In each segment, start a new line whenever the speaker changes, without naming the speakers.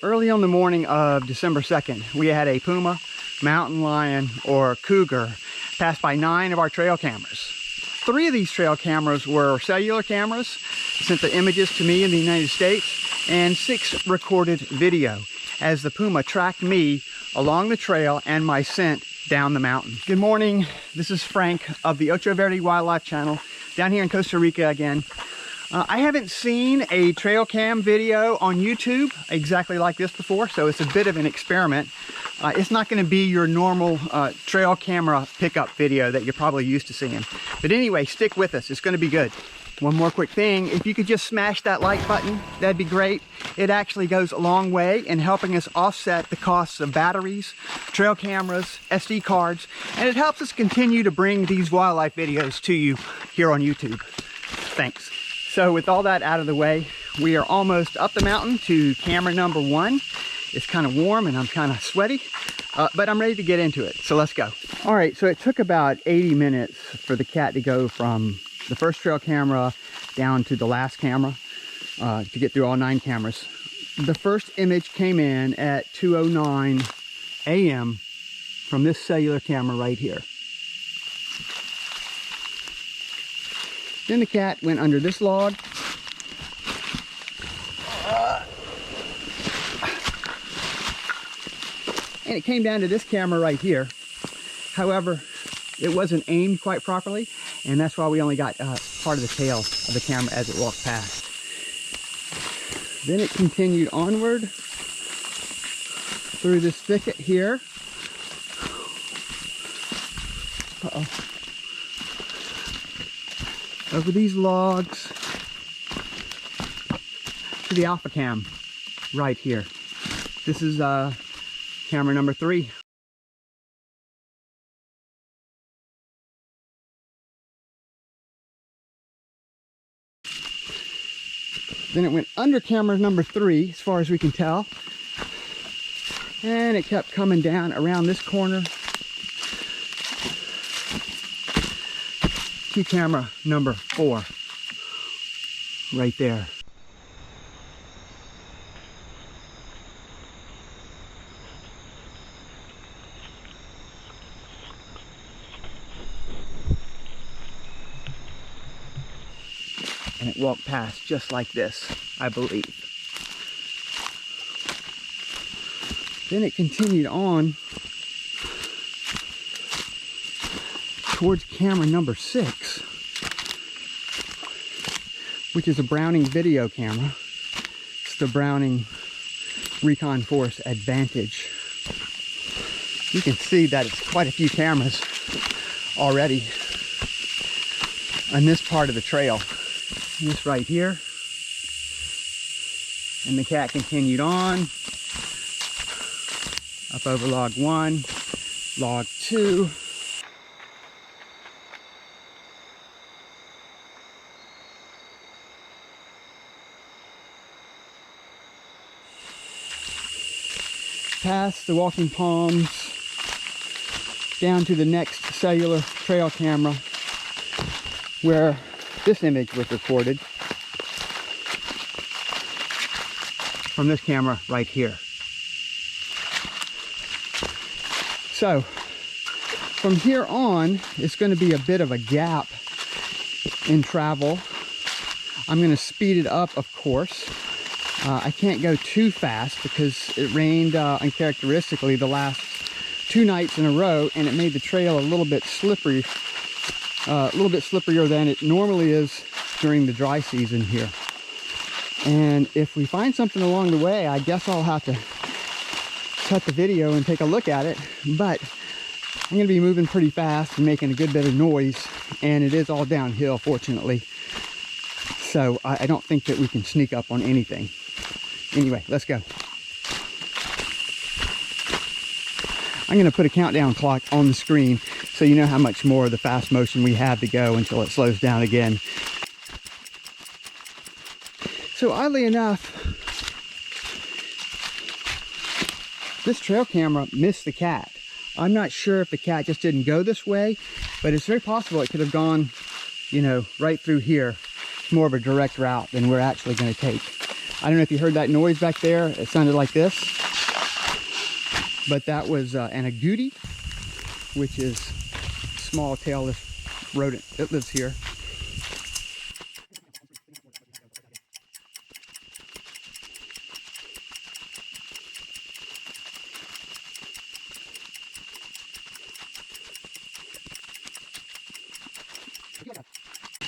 Early on the morning of December 2nd, we had a Puma, mountain lion, or cougar pass by 9 of our trail cameras. 3 of these trail cameras were cellular cameras, sent the images to me in the United States, and 6 recorded video as the Puma tracked me along the trail and my scent down the mountain. Good morning, this is Frank of the Ocho Verde Wildlife channel, down here in Costa Rica again. I haven't seen a trail cam video on YouTube exactly like this before, so it's a bit of an experiment. It's not going to be your normal trail camera pickup video that you're probably used to seeing. But anyway, stick with us, it's going to be good. One more quick thing, if you could just smash that like button, that'd be great. It actually goes a long way in helping us offset the costs of batteries, trail cameras, SD cards, and it helps us continue to bring these wildlife videos to you here on YouTube. Thanks. So with all that out of the way, we are almost up the mountain to camera number 1. It's kind of warm and I'm kind of sweaty, but I'm ready to get into it. So let's go. All right, so it took about 80 minutes for the cat to go from the first trail camera down to the last camera to get through all 9 cameras. The first image came in at 2:09 a.m. from this cellular camera right here. Then the cat went under this log. And it came down to this camera right here. However, it wasn't aimed quite properly, and that's why we only got part of the tail of the camera as it walked past. Then it continued onward through this thicket here. Uh-oh. Over these logs to the alpha cam right here. This is camera number 3. Then it went under camera number 3 as far as we can tell, and it kept coming down around this corner to camera number 4 right there. And it walked past just like this, I believe. Then it continued on towards camera number 6, which is a Browning video camera. It's the Browning Recon Force Advantage. You can see that it's quite a few cameras already on this part of the trail. This right here. And the cat continued on up over log 1, log 2. Past the walking palms, down to the next cellular trail camera where this image was recorded from this camera right here. So from here on, it's going to be a bit of a gap in travel. I'm going to speed it up, of course. I can't go too fast because it rained uncharacteristically the last 2 nights in a row, and it made the trail a little bit slippery, a little bit slipperier than it normally is during the dry season here. And if we find something along the way, I guess I'll have to cut the video and take a look at it, but I'm going to be moving pretty fast and making a good bit of noise, and it is all downhill, fortunately. So I don't think that we can sneak up on anything. Anyway, let's go. I'm going to put a countdown clock on the screen so you know how much more of the fast motion we have to go until it slows down again. So oddly enough, this trail camera missed the cat. I'm not sure if the cat just didn't go this way, but it's very possible it could have gone, you know, right through here. It's more of a direct route than we're actually going to take. I don't know if you heard that noise back there. It sounded like this. But that was an agouti, which is small tailless rodent that lives here.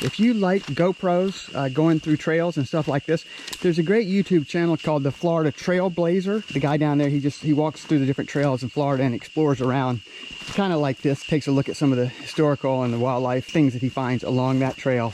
If you like GoPros going through trails and stuff like this, there's a great YouTube channel called the Florida Trailblazer. The guy down there, he walks through the different trails in Florida and explores around, kind of like this, takes a look at some of the historical and the wildlife things that he finds along that trail.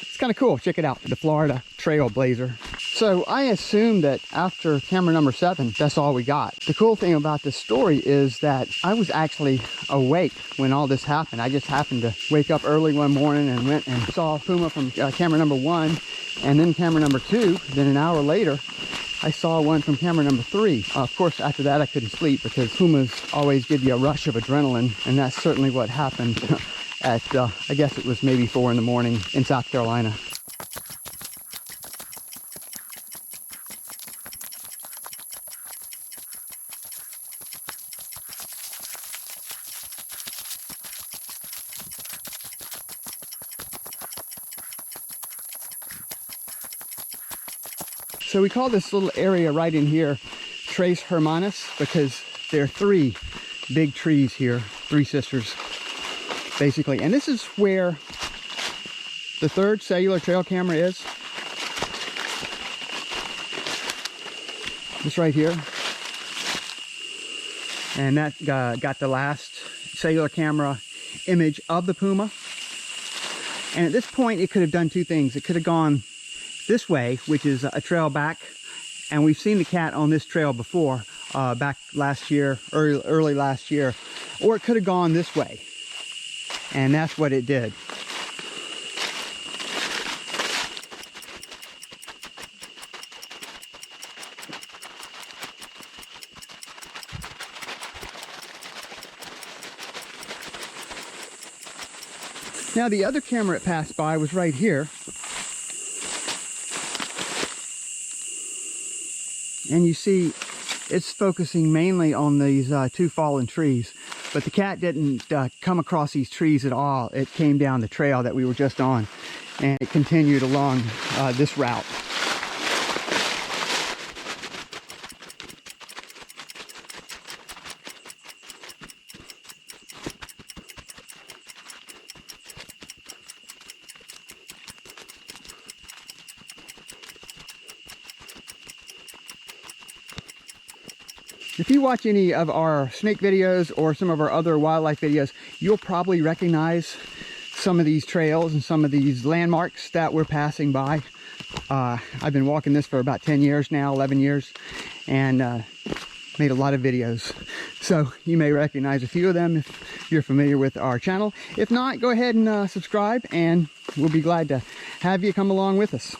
It's kind of cool. Check it out, the Florida Trailblazer. So I assume that after camera number 7, that's all we got. The cool thing about this story is that I was actually awake when all this happened. I just happened to wake up early one morning and went and saw Puma from camera number 1, and then camera number 2. Then an hour later, I saw one from camera number 3. Of course, after that, I couldn't sleep because Pumas always give you a rush of adrenaline, and that's certainly what happened at, I guess it was maybe 4 in the morning in South Carolina. So we call this little area right in here Tres Hermanas because there are 3 big trees here, 3 sisters, basically. And this is where the 3rd cellular trail camera is. This right here. And that got the last cellular camera image of the Puma. And at this point, it could have done 2 things. It could have gone this way, which is a trail back, and we've seen the cat on this trail before, back last year, early last year, or it could have gone this way, and that's what it did. Now the other camera it passed by was right here. And you see, it's focusing mainly on these 2 fallen trees. But the cat didn't come across these trees at all. It came down the trail that we were just on. And it continued along this route. If you watch any of our snake videos or some of our other wildlife videos, you'll probably recognize some of these trails and some of these landmarks that we're passing by. I've been walking this for about 10 years now, 11 years, and made a lot of videos. So you may recognize a few of them if you're familiar with our channel. If not, go ahead and subscribe, and we'll be glad to have you come along with us.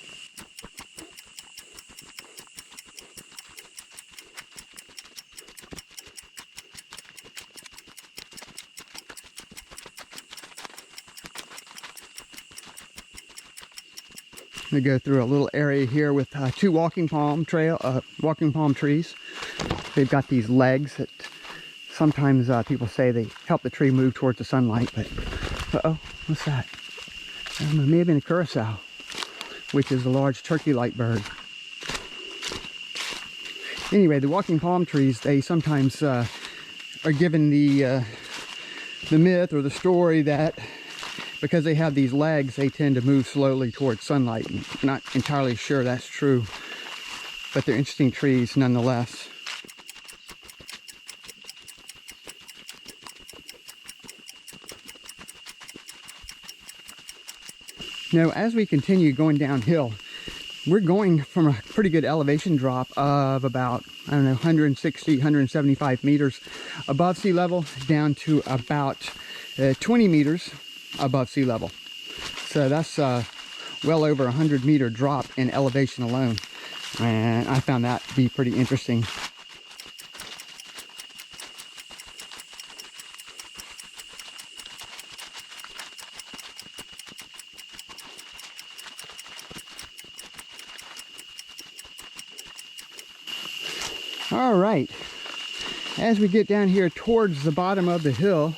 We go through a little area here with 2 walking palm trees. They've got these legs that sometimes people say they help the tree move towards the sunlight, but uh-oh, what's that? It may have been a curassow, which is a large turkey-like bird. Anyway, the walking palm trees, they sometimes are given the myth or the story that because they have these legs, they tend to move slowly towards sunlight. I'm not entirely sure that's true, but they're interesting trees nonetheless. Now, as we continue going downhill, we're going from a pretty good elevation drop of about, I don't know, 160, 175 meters above sea level down to about 20 meters above sea level. So that's well over 100-meter drop in elevation alone, and I found that to be pretty interesting. All right, as we get down here towards the bottom of the hill,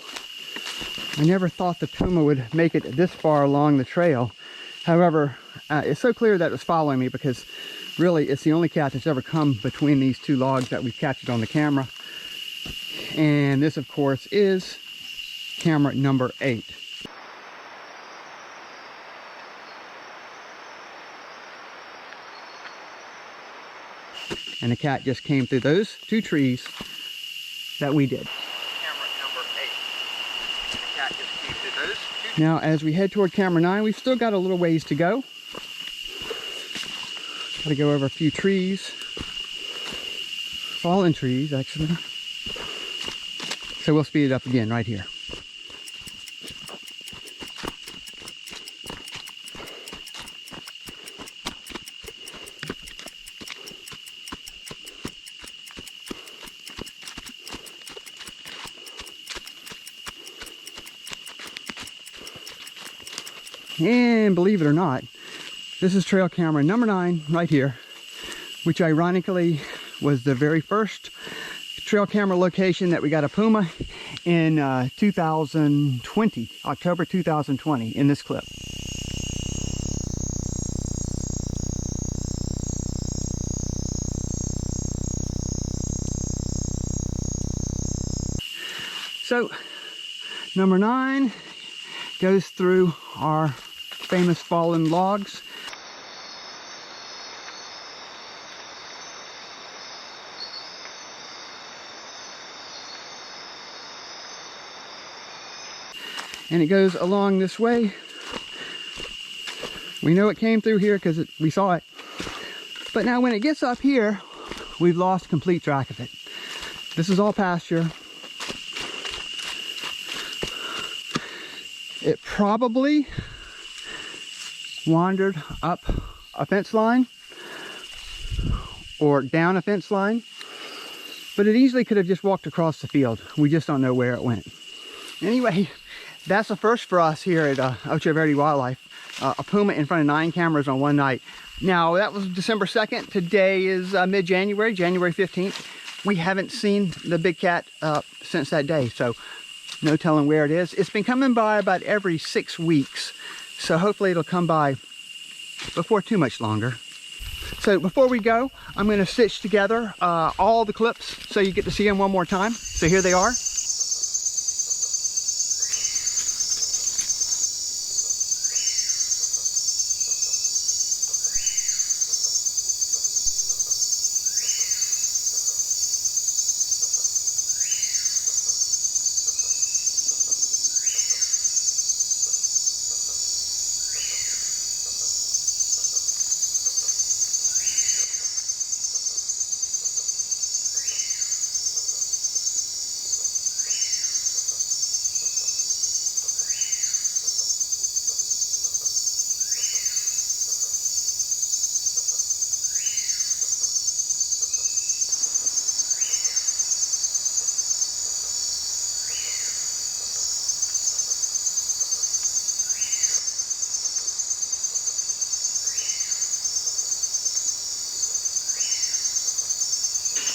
I never thought the Puma would make it this far along the trail. However, it's so clear that it was following me because really it's the only cat that's ever come between these two logs that we've captured on the camera. And this, of course, is camera number 8. And the cat just came through those 2 trees that we did. Camera number 8. And the cat just came through those 2 trees. Now, as we head toward camera 9, we've still got a little ways to go. Got to go over a few trees. Fallen trees, actually. So we'll speed it up again right here. And believe it or not, this is trail camera number 9 right here, which ironically was the very first trail camera location that we got a Puma in 2020, October 2020, in this clip. So, number 9 goes through our famous fallen logs. And it goes along this way. We know it came through here because we saw it. But now when it gets up here, we've lost complete track of it. This is all pasture. It probably wandered up a fence line or down a fence line, but it easily could have just walked across the field. We just don't know where it went. Anyway, that's a first for us here at Ocho Verde Wildlife. A Puma in front of 9 cameras on one night. Now, that was December 2nd. Today is mid-January, January 15th. We haven't seen the big cat since that day, so no telling where it is. It's been coming by about every 6 weeks, so hopefully it'll come by before too much longer. So before we go, I'm going to stitch together all the clips so you get to see them one more time. So here they are.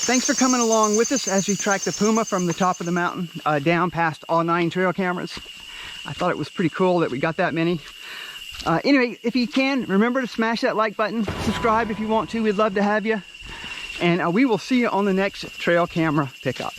Thanks for coming along with us as we track the Puma from the top of the mountain down past all 9 trail cameras. I thought it was pretty cool that we got that many. Anyway, if you can, remember to smash that like button. Subscribe if you want to. We'd love to have you. And we will see you on the next trail camera pickup.